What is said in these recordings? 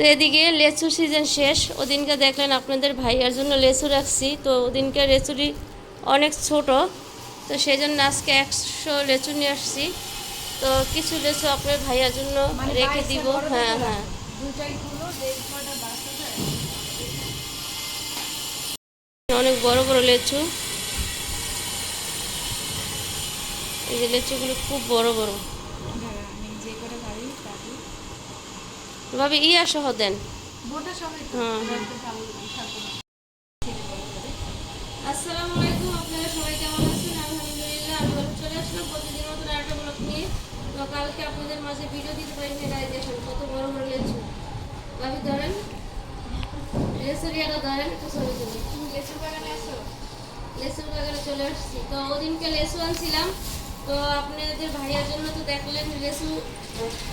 তো এদিকে লেচু সিজন শেষ। ওদিনকে দেখলেন আপনাদের ভাইয়ার জন্য লেচু রাখছি, তো ওদিনকে লেচুরি অনেক ছোট, তো সেই জন্য আজকে 100 লেচু নিয়ে আসছি। তো কিছু লেচু আপনার ভাইয়ার জন্য রেখে দিব। হ্যাঁ হ্যাঁ, অনেক বড় বড় লেচু। এই যে লেচুগুলো খুব বড় বড়। ভাবি ইয়া সহ দেন। হ্যাঁ হ্যাঁ। আসসালামু আলাইকুম, আপনারা সবাই কেমন আছেন? আলহামদুলিল্লাহ আমি ভালো। চলে আসলাম প্রতিদিন মতন আরেকটা ব্লগ নিয়ে। তো কালকে আপনাদের মাঝে ভিডিও দিতে পারিনি, রায় দেখেন কত বড় বড় লেচু। ভাবি ধরেন, লেচুর ইয়াটা ধরেন, একটু ছবি তুলি। লেচুর বাগানে আসো? লেচুর বাগানে চলে আসছি। তো ওদিনকে লেচু আনছিলাম, তো আপনাদের ভাইয়ার জন্য তো দেখলেন লেচু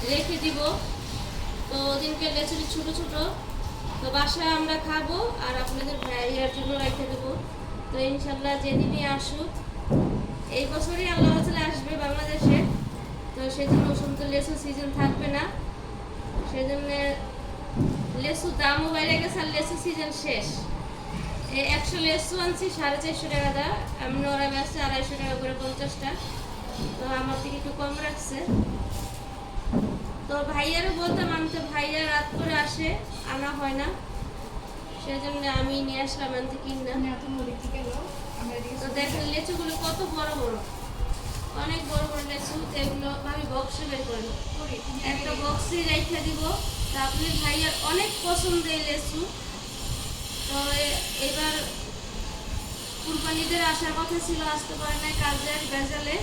রেখে দিব। তো ওদিনকে লেচুটি ছোট ছোট, তো বাসায় আমরা খাবো আর আপনাদের ভাইয়ার জন্য রেখে দেবো। তো ইনশাল্লাহ যেদিনই আসুক, এই বছরই আল্লাহ তাআলা আসবে বাংলাদেশে, তো সেজন্য ওসময় তো লেচু সিজন থাকবে না, সেজন্য লেচু দামও বাইরে গেছে আর লেচু সিজন শেষ। এই 100 লেচু আনছি 450 টাকা দা, এমনি ওরা বেচছে 250 টাকা করে 50টা, তো আমার থেকে একটু কম রাখছে। তো ভাইয়ারও বলতাম আনতে, ভাইয়া রাত করে আসে, আনা হয় না, সেজন্য আমি নিয়ে আসলাম আনতে কিনা। তো দেখেন লেচুগুলো কত বড় বড়, অনেক বড় বড় লেচু। এগুলো আমি বক্সে বের করি, একটা বক্সে রেখে দিব। তা আপনি ভাইয়ার অনেক পছন্দের লেচু। তো এবার কুরবানিদের আসার কথা ছিল, আসতে পারে না কাজের বেজালে।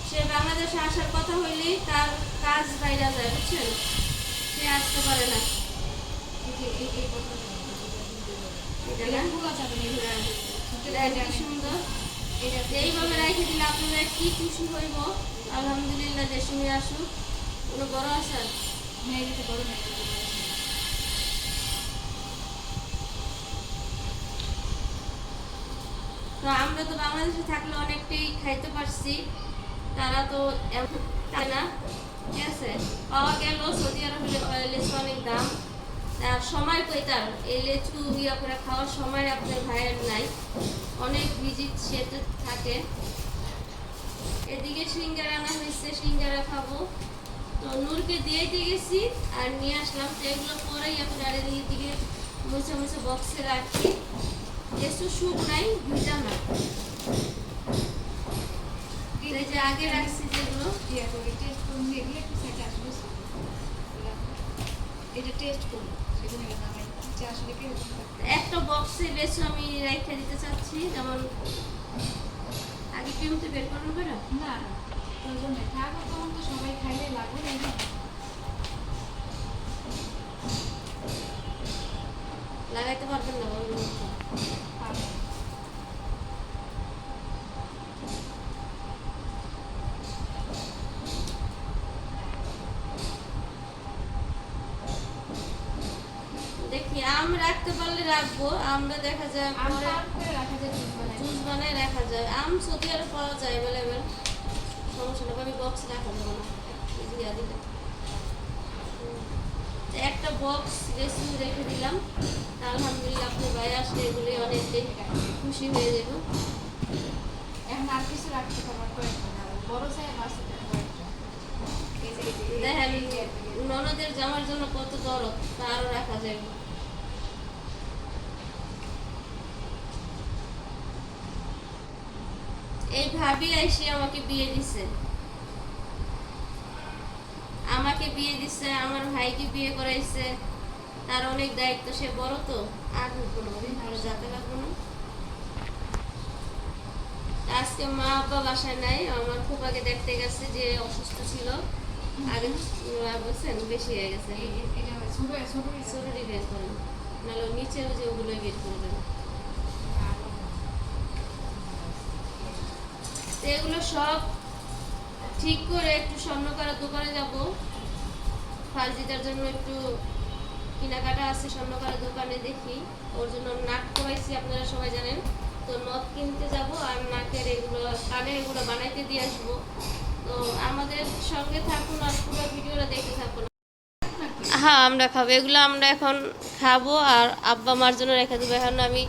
সে বাংলাদেশে আসার কথা হইলেই তার কাজ বাইরে যায়, বুঝছেন, সে আসতে পারে না। সুন্দর, এইভাবে রেখে দিলে আপনারা কি খুশি হইব। আলহামদুলিল্লাহ, যে সময় আসুক। কোনো বড় আসার তো আমরা তো বাংলাদেশে থাকলে অনেকটাই খাইতে পারছি, তারা তো তাই না। ঠিক আছে, পাওয়া গেল সৌদি আরবে লেচু অনেক দাম, আর সময় কই তার এই লেচু ইয়া করে খাওয়ার সময় আপনার ভাইয়ের নাই, অনেক ভিজিট সেতে থাকে। এদিকে সিঙ্গারা আনা হয়েছে, সিঙ্গারা খাবো। তো নূরকে দিয়েতে গেছি আর নিয়ে আসলাম, তো এগুলো পরেই আপনার এদিকে মুছে মুছে বক্সে রাখি। লেচু সুপ নাই, ভিজা না, এই যে আগে রাখছি যেগুলো, একটা বক্সে লেচু আমি রেখে দিতে চাচ্ছি। যেমন আগে কিমতে বের করুন বেরো না, সবাই খাইলে লাগবে লাগাইতে পারবেন না। দেখি আম রাখতে পারলে রাখবো, আমরা দেখা যায় জুস বানায় রাখা যায়। আম সৌদি আরবে পাওয়া যায় অ্যাভেলেবেল, সমস্যা না। আমি বক্স রাখা যাবে না, দিলে একটা বক্স রেসি রেখে দিলাম। আলহামদুলিল্লাহ আপনি ভাই আসলে এগুলি অনেকটাই খুশি হয়ে যাব। এখন আর কিছু রাখতে বড় দেখেন ননদের জামার জন্য কত দরদ, তা আরো রাখা যাবে। এই ভাবি আইসি আমাকে বিয়ে দিছে, আমার ভাইকে বিয়ে করাইছে, তার অনেক দায়িত্ব, সে বড় তো আর ভালো যাতে লাগবো না। আজকে মা আব্বা বাসায় নাই, আমার খুব আগে দেখতে গেছে, যে অসুস্থ ছিল আগে বলছেন, বেশি হয়ে গেছে। ছোটটি বের করেন, নাহলে নিচেও যে ওগুলোই বের করবেন। এগুলো সব ঠিক করে একটু স্বর্ণকারের দোকানে যাব, ফার্জিটার জন্য একটু কেনাকাটা আছে স্বর্ণকারের দোকানে, দেখি ওর জন্য নাক করাইছি, আপনারা সবাই জানেন। তো নথ কিনতে যাব আর নাকের এগুলো কানের এগুলো বানাইতে দিয়ে আসবো। তো আমাদের সঙ্গে থাকুন আর পুরো ভিডিওটা দেখতে থাকুন। হ্যাঁ আমরা খাবো, এগুলো আমরা এখন খাবো আর আব্বা মার জন্য রেখে দেবো। এখন আমি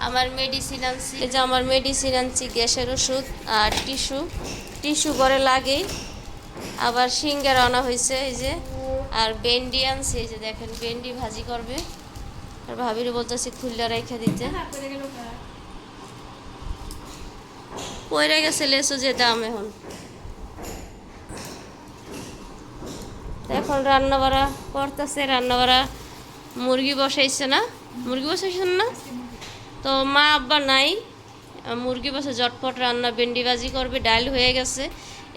আমার মেডিসিন আনছি, এই যে আমার মেডিসিন আনছি, গ্যাসের ওষুধ আর টিস্যু। টিস্যু ঘরে লাগেই। আবার সিঙ্গারা আনা হয়েছে এই যে, আর ভেন্ডি আনছি, এই যে দেখেন ভেন্ডি ভাজি করবে। আর ভাবির বলতেছি খুললা রেখে দিতে। পড়ে গেছে লেসু যে দাম এখন। এখন রান্না বাড়া করতেছে, রান্না বাড়া মুরগি বসাইছে না, মুরগি বসাইছেন না তো মা আব্বা নাই, মুরগি বসে ঝটপট রান্না, ভেন্ডি ভাজি করবে, ডাল হয়ে গেছে।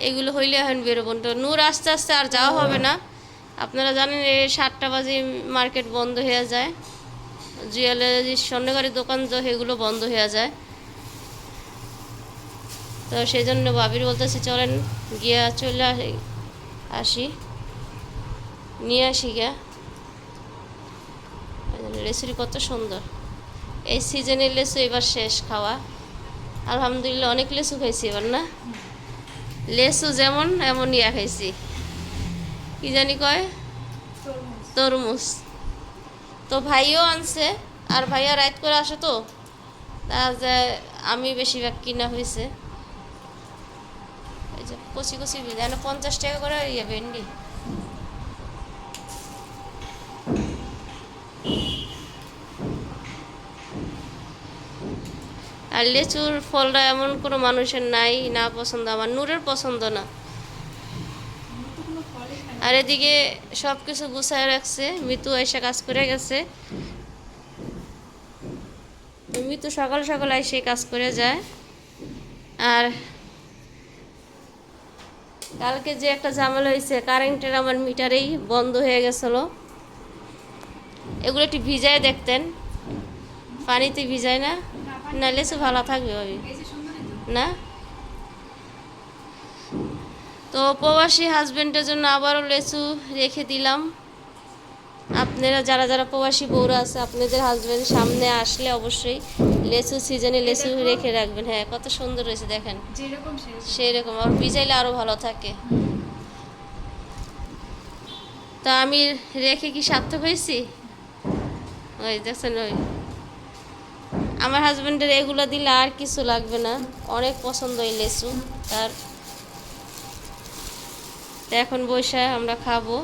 এগুলো হইলে এখন বেরোবো। তো নূর আস্তে আস্তে আর যাওয়া হবে না। আপনারা জানেন এই 7টা বাজে মার্কেট বন্ধ হয়ে যায়, জুয়েলারি স্বর্ণকারের দোকান তো এগুলো বন্ধ হয়ে যায়। তো সেই জন্য ভাবির বলতেছি চলেন গিয়া চলে আসি, নিয়ে আসি গিয়া। লেচুরি কত সুন্দর, এই সিজনের লেচু এবার শেষ খাওয়া। আলহামদুলিল্লাহ অনেক লেচু খাইছি এবার না, লেচু যেমন এমন ইয়া খাইছি, কি জানি কয় তরমুজ। তো ভাইও আনছে, আর ভাইয়া রাইত করে আসে তো আমি বেশিরভাগ কিনা হয়েছে। এই যে কচি কচি যেন 50 টাকা করে ইয়ে ভেন্ডি। আর লেচুর ফলটা এমন কোনো মানুষের নাই না পছন্দ, আমার নূরের পছন্দ না। আর এদিকে সব কিছু গুছায় রাখছে, মিতু এসে কাজ করে গেছে। মিতু সকাল সকাল এসে কাজ করে যায়। আর কালকে যে একটা ঝামেলা হয়েছে, কারেন্টের আমার মিটারেই বন্ধ হয়ে গেছিলো। এগুলো একটু ভিজায় দেখতেন, পানিতে ভিজায় না, না লেচু ভালো থাকবে ভাবি না। তো প্রবাসী হাজবেন্ডের জন্য আবারও লেচু রেখে দিলাম। আপনারা যারা যারা প্রবাসী বউরা আছে, আপনাদের হাজবেন্ড সামনে আসলে অবশ্যই লেচু সিজনে লেচু রেখে রাখবেন। হ্যাঁ কত সুন্দর হয়েছে দেখেন, সেই রকম আর ভিজাইলে আরও ভালো থাকে। তা আমি রেখে কি সার্থক হয়েছি? ওই দেখছেন, ওই আমার হাজবেন্ডের এগুলো দিলে আর কিছু লাগবে না, অনেক পছন্দ এই লেচু তার। তো এখন বসে আমরা খাবো।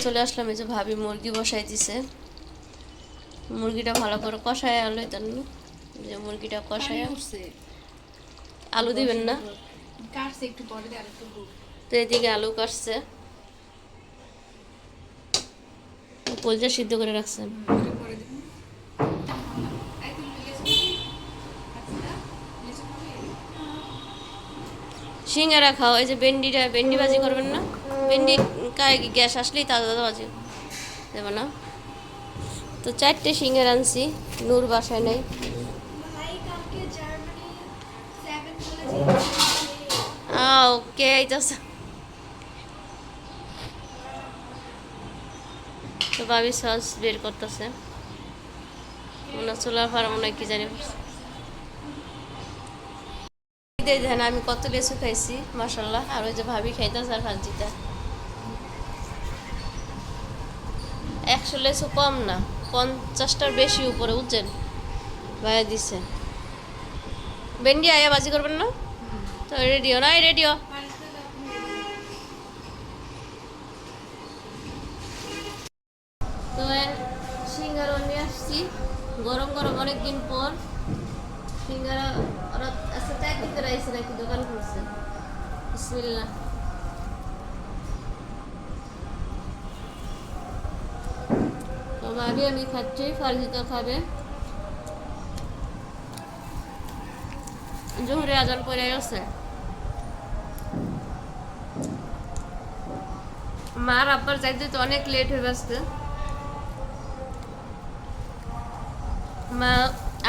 চলে আসলাম, এই যে ভাবি মুরগি বসাই দিছে, মুরগিটা ভালো করে কষায় আলু দেন, যে মুরগিটা কষায়। আলু দিবেন না তো এদিকে আলু কাটছে, কলজা সিদ্ধ করে রাখছেন। সিঙ্গারা খাও, এই যে ভেন্ডি ভাজি করবেন না, ভেন্ডি গ্যাস আসলেই তাজা ভাজি দেবো না। তো 4টে সিঙ্গারা আনছি, নূর বাসায় নেই। ওকে তো ভাবি সস বের করতেছে, মনে চুলার ফার মনে কি জানি। দেখেন আমি কত লেচু খাইছি মাশাল্লাহ। আর ওই যে ভাবি খাইতেছে আর ভাজিটা। 100 লেচু কম না, 50টার বেশি উপরে বুঝছেন ভাইয়া দিছে। ভেন্ডি আয়া ভাজি করবেন না তো? রেডিও না, রেডিও। তো সিঙ্গারা নিয়ে আসছি গরম গরম অনেকদিন পর। সিঙ্গারা ওরা আচ্ছা 4 দিন ধরে আইসে নাকি দোকান করছে। বিসমিল্লাহ। তো ভাবি আমি খাচ্ছি, ফারজিতা খাবে। জোহরে আজান পড়ে গেছে। মার আব্বার যাইতে তো অনেক লেট হয়ে গেছে। মা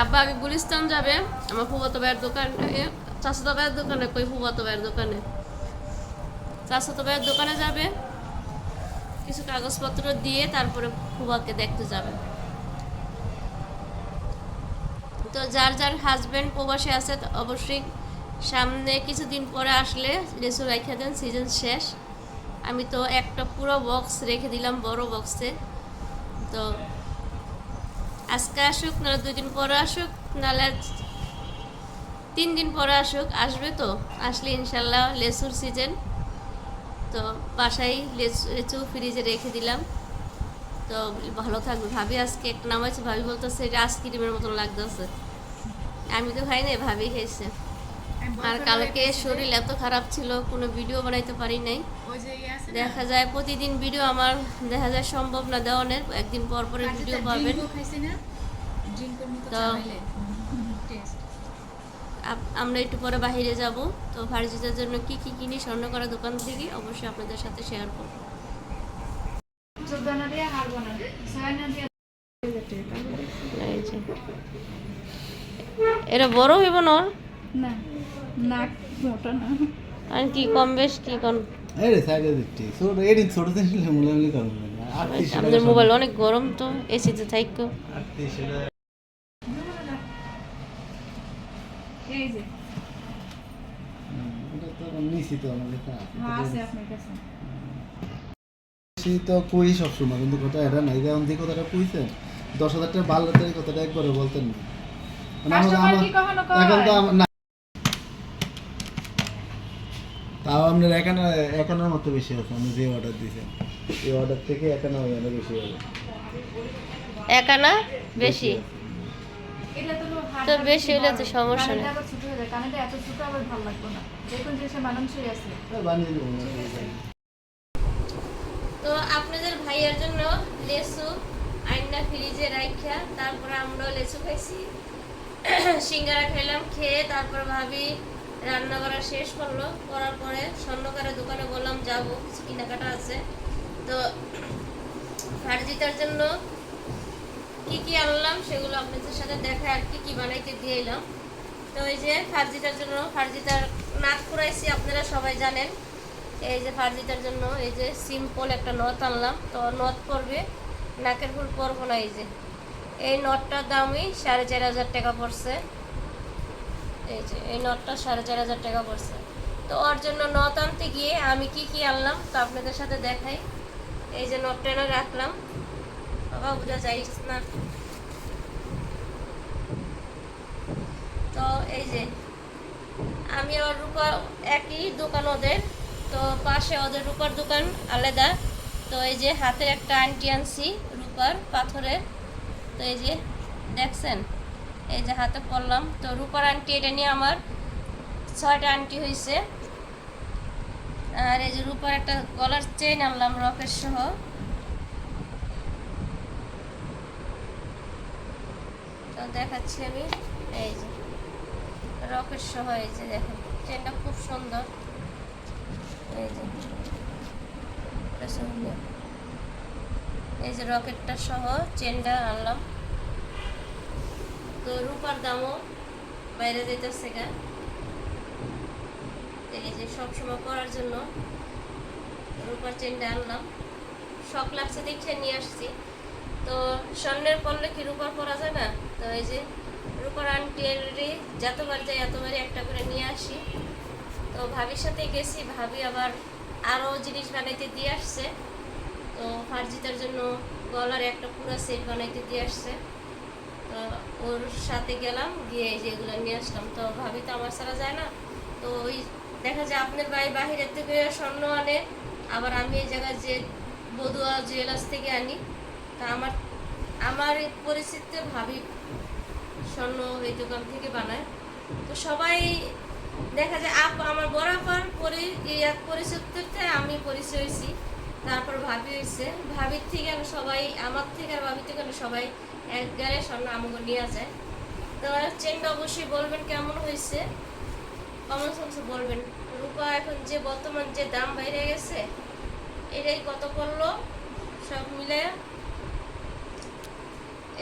আব্বা আগে গুলিস্তান যাবে, আমার ফুফাতো ভাইয়ের দোকানে, চাচাতো ভাইয়ের দোকানে, কই ফুফাতো ভাইয়ের দোকানে, চাচাতো ভাইয়ের দোকানে যাবে, কিছু কাগজপত্র দিয়ে তারপরে ফুফাকে দেখতে যাবে। তো যার যার হাজবেন্ড প্রবাসে আছে অবশ্যই সামনে কিছুদিন পরে আসলে লেচু রাখা দেন, সিজন শেষ। আমি তো একটা পুরো বক্স রেখে দিলাম বড় বক্সে। তো আজকে আসুক, নাহলে 2 দিন পরে আসুক, নাহলে 3 দিন পরে আসুক। আসবে তো, আসলে ইনশাল্লাহ লেচুর সিজন। তো বাসায় লেচু ফ্রিজে রেখে দিলাম। তো ভালো থাকবে। ভাবি আজকে একটা নামাইছে, ভাবি বলতেছে এটা আইসক্রিমের মতন লাগতেছে। আমি তো খাই নাই, ভাবি খাইছে। আর কালকে শরীর এত খারাপ ছিল, কোনো ভিডিও বানাইতে পারি নাই। দেখা যায় প্রতিদিন ভিডিও আমার দেখা যায় সম্ভব না দেওয়ানের, একদিন পর পরে ভিডিও পাবেন। তো আমরা একটু পরে বাইরে যাব। তো ভার্জিতার জন্য কি কি কিনি স্বর্ণকরা দোকান থেকে অবশ্যই আপনাদের সাথে শেয়ার করব। এরা বড় হইব না? না, নাক মোটা না। আর কি কম বেশ কি কোন? আরে সাইডে দিচ্ছি ছোট এদিন ছোট জিনিস মুলামুলি করব না। আমাদের মোবাইল অনেক গরম, তো এসিতে থাইকো। এই যে এটা তো নিছি তো আমাদের আছে আপনার কাছে। তো কই সব সময়, কিন্তু কথা এটা নাই। যেমন যে কথাটা কইছেন 10,000 টাকা বাড়লো, তাই কথাটা একবারে বলতেন না। মানে কাস্টমার কি কখনো কয়? এখন তো না, তাও আপনার একানোর মতো বেশি আছে। আমি যে অর্ডার দিয়েছেন এই অর্ডার থেকে একানো বেশি হবে। একানা বেশি এটা তো তো বেশি হলে তো সমস্যা নেই। কানেরটা ছোট হয়ে যায়, কানেরটা এত ছোট আবার ভালো লাগবে না। দেখুন যে সে মানানসই আছে। বানিয়ে দেবো। তো আপনাদের ভাইয়ের জন্য লেচু আইনা ফ্রিজে রাখা, তারপরে আমরাও লেচু খাইছি, সিঙ্গারা খাইলাম। খেয়ে তারপর ভাবি রান্না করা শেষ করলো। করার পরে স্বর্ণকারের দোকানে বললাম যাব, কিছু কেনাকাটা আছে। তো ফারজিতার জন্য কি কি আনলাম সেগুলো আপনাদের সাথে দেখা, আর কি কি বানাইতে দিয়ে এলাম। তো এই যে ফারজিতার জন্য, ফারজিতার নাক কুড়াইছি, আপনারা সবাই জানেন। এই যে ফারজিতার জন্য এই যে সিম্পল একটা নথ আনলাম। তো নথ পরবে, নাকের ফুল পরবো না। এই যে এই নথটার দামই 4,500 টাকা পড়ছে। এই যে এই নথটা 4,500 টাকা পড়ছে। তো ওর জন্য নথ আনতে গিয়ে আমি কি কি আনলাম তো আপনাদের সাথে দেখাই। এই যে নথটা এনে রাখলাম, বাবা বোঝা যায় না। তো এই যে আমি ওর রূপার একই দোকান ওদের, তো পাশে ওদের রূপার দোকান আলাদা। তো এই যে হাতের একটা আংটি আনছি রূপার পাথরের। তো এই যে দেখছেন, এই যে হাতে পরলাম। তো রূপার আংটি এটা নিয়ে আমার 6টা আংটি হয়েছে। আর এই যে রূপার একটা গলার চেইন আনলাম রকেট সহ। তো দেখাচ্ছি আমি, এই যে রকেট সহ। এই যে দেখেন চেনটা খুব সুন্দর। এই যে এই যে রকেটটা সহ চেনটা আনলাম। তো রূপার দামও বাইরে যেতেছে গা। এই যে সবসময় পরার জন্য রূপার চেনটা আনলাম। শখ লাগছে দেখে নিয়ে আসছি। তো স্বর্ণের পরলে কি রূপার পরা যায় না? তো এই যে রূপার আংটি যতবার যাই এতবারই একটা করে নিয়ে আসি। তো ভাবির সাথে গেছি, ভাবি আবার আরও জিনিস বানাইতে দিয়ে আসছে। তো ফারজিতার জন্য গলার একটা পুরো সেট বানাইতে দিয়ে আসছে। তো ওর সাথে গেলাম, গিয়ে যেগুলো নিয়ে আসলাম। তো ভাবি তো আমার ছাড়া যায় না। তো ওই দেখা যায় আপনার ভাই বাহিরের থেকে স্বর্ণ আনে, আবার আমি এই জায়গায় যে বদুয়া জুয়েলার্স থেকে আনি। তা আমার এই পরিস্থিতিতে ভাবি স্বর্ণ এই দোকান থেকে বানায়। তো সবাই দেখা যায় আমার বরাবর পরিচিতিতে আমি পরিচয় হয়েছি, তারপর ভাবি হয়েছে। ভাবির থেকে সবাই, আমার থেকে আর ভাবির থেকে সবাই এক গাড়ি স্বর্ণ আমাকে নিয়ে যায়। তো চেনটা অবশ্যই বলবেন কেমন হয়েছে, কমন সেন্সে বলবেন। রূপা এখন যে বর্তমান যে দাম বাইরে গেছে, এটাই কত পড়লো সব মিলে।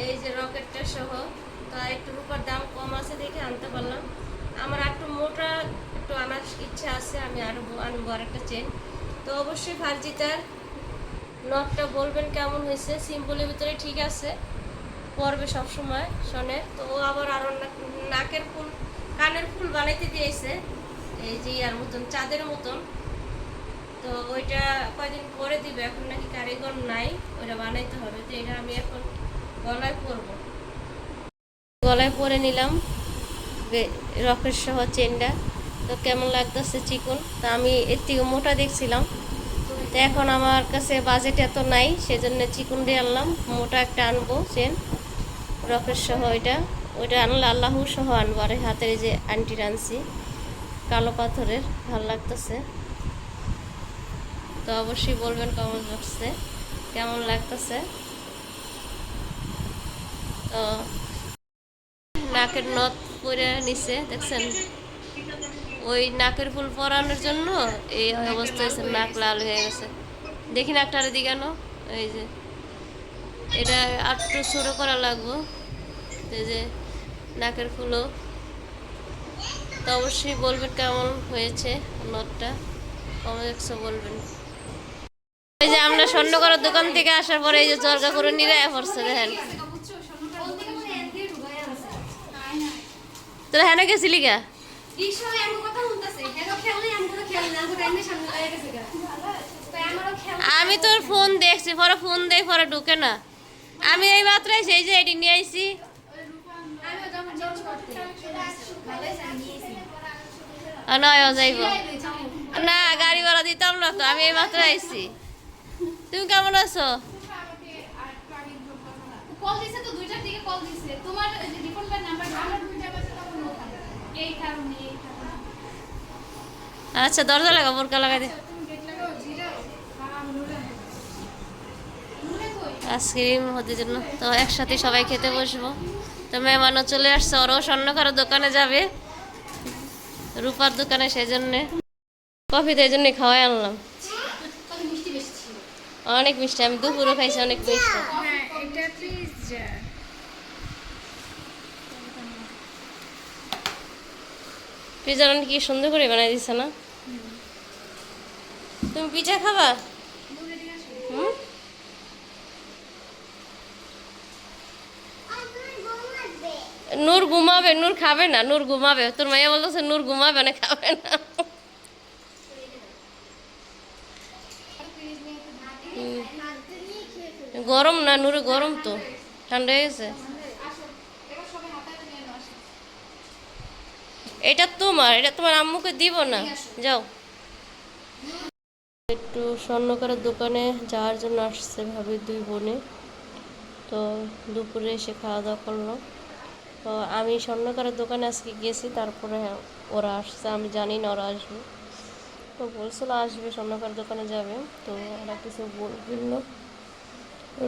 এই যে রকেটটা সহ। তো একটু রূপার দাম কম আছে দেখে আনতে পারলাম। আমার একটু মোটা একটু আনার ইচ্ছা আছে, আমি আরও আনবো আর একটা চেন। তো অবশ্যই ফারজিতার নটটা বলবেন কেমন হয়েছে। সিম্পলের ভিতরে ঠিক আছে, পরবে সবসময় শোনে। তো ও আবার আরও নাকের ফুল, কানের ফুল বানাইতে দিয়েছে, এই যে ইয়ার মতন চাঁদের মতন। তো ওইটা কয়দিন পরে দিবে, এখন নাকি কারিগর নাই, ওইটা বানাইতে হবে। তো এটা আমি এখন গলায় পরবো। গলায় পরে নিলাম রকের সহ চেনটা। তো কেমন লাগতেছে চিকন, তো আমি এর থেকে মোটা দেখছিলাম, তো এখন আমার কাছে বাজেট এত নাই, সেজন্য চিকন দিয়ে আনলাম। মোটা একটা আনবো চেন রকের সহ, ওইটা আনলে আল্লাহু সহ আনবো। আর এই হাতের এই যে আন্টির আনছি কালো পাথরের, ভাল লাগতেছে। তো অবশ্যই বলবেন কমেন্ট বক্সে কেমন লাগতেছে। তো নাকের নথ পরে নিচে দেখছেন, ওই নাকের ফুল পরানোর জন্য এই অবস্থা হয়েছে, নাক লাল হয়ে গেছে। দেখি নাকটার দিকে কেন, এই যে এটা আটটু ছোটো করা লাগবো, এই যে নাকের ফুলও। তো অবশ্যই বলবেন কেমন হয়েছে নথটা, কমেন্টসে বলবেন। এই যে আমরা স্বর্ণকরের দোকান থেকে আসার পরে এই যে জর্গা করে নিরায়া পড়ছে, দেখেন। তোরা হ্যাঁ গেছিলি গা? আমি তোর ফোন দেখছি, পরে ফোন দেই পরে ঢুকে না। আমি এই মাত্র সেই যে এটি নিয়ে আইছি। নয় যাইব না, গাড়ি ভাড়া দিতাম না তো, আমি এই মাত্র আইছি। তুমি কেমন আছো? আচ্ছা দরজা লাগা, বোরকা লাগাই দে। আইসক্রিম হতে জন্য তো একসাথে সবাই খেতে বসবো। তো মেহমানও চলে আসছে, ওরাও স্বর্ণকারের দোকানে যাবে, রূপার দোকানে, সেই জন্যে কফি তো এই জন্যই খাওয়াই আনলাম। অনেক মিষ্টি, আমি দুপুরও খাইছি অনেক মিষ্টি। পিজা কি সুন্দর করে বানাই দিছে না? তুমি পিজা খাবা? হুম, নূর ঘুমাবে, নূর খাবে না, নূর ঘুমাবে। তোর মাইয়া বলতেছে নূর ঘুমাবে না, খাবে না। গরম না নূরে, গরম তো, ঠান্ডা হয়ে গেছে। এটা তোমার আম্মুকে দিব না, যাও। একটু স্বর্ণকারের দোকানে যাওয়ার জন্য আসছে ভাবি দুই বোনে। তো দুপুরে এসে খাওয়া দাওয়া করলো। তো আমি স্বর্ণকারের দোকানে আজকে গেছি, তারপরে ওরা আসছে, আমি জানি না ওরা আসবে। তো বলছিল আসবে, স্বর্ণকারের দোকানে যাবে। তো ওরা কিছু বলল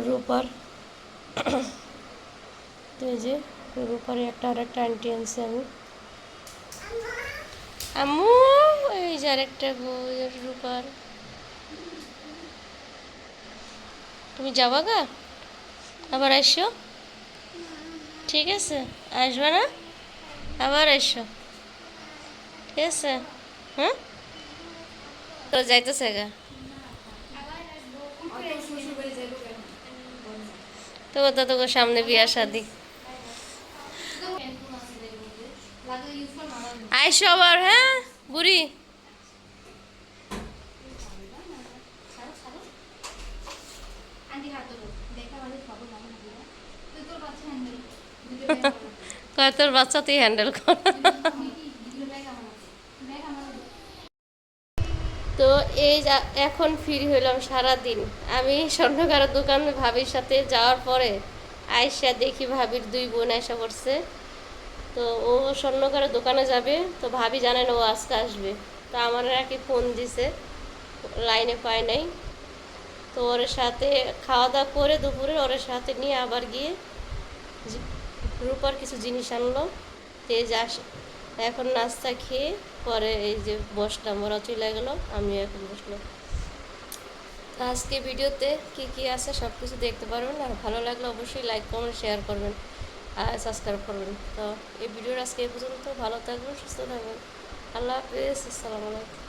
রূপার। তো এই যে রূপারে আরেকটা আন্টি আনছি আমি। আম্মু এই যে আরেকটা রূপার। তুমি যাবা গা, আবার আসো, ঠিক আছে? আসবে না, আবার এসো, ঠিক আছে? হ্যাঁ, তো যাইতেছে গা। তো তোকে সামনে বিয়া শাদি, আইসো আবার। হ্যাঁ বুড়ি, কয় তোর বাচ্চা তুই হ্যান্ডেল কর। তো এই এখন ফ্রি হইলাম সারাদিন। আমি স্বর্ণকারের দোকানে ভাবির সাথে যাওয়ার পরে আয়সা দেখি ভাবির দুই বোন আয়সা করছে। তো ও স্বর্ণকারের দোকানে যাবে, তো ভাবি জানে না ও আজকে আসবে। তো আমার আর কি ফোন দিছে, লাইনে পায় নাই। তো ওর সাথে খাওয়া দাওয়া করে দুপুরে ওর সাথে নিয়ে আবার গিয়ে রূপার কিছু জিনিস আনলো। তেজ এখন নাস্তা খেয়ে পরে এই যে বসলাম, ওরা চলে গেলো, আমি এখন বসলাম। আজকে ভিডিওতে কি কি আছে সব কিছু দেখতে পারবেন। আর ভালো লাগলে অবশ্যই লাইক কমেন্ট শেয়ার করবেন আর সাবস্ক্রাইব করবেন। তো এই ভিডিওর আজকে এই পর্যন্ত। ভালো থাকবেন, সুস্থ থাকবেন, আল্লাহ হাফেজ, আসসালামু আলাইকুম।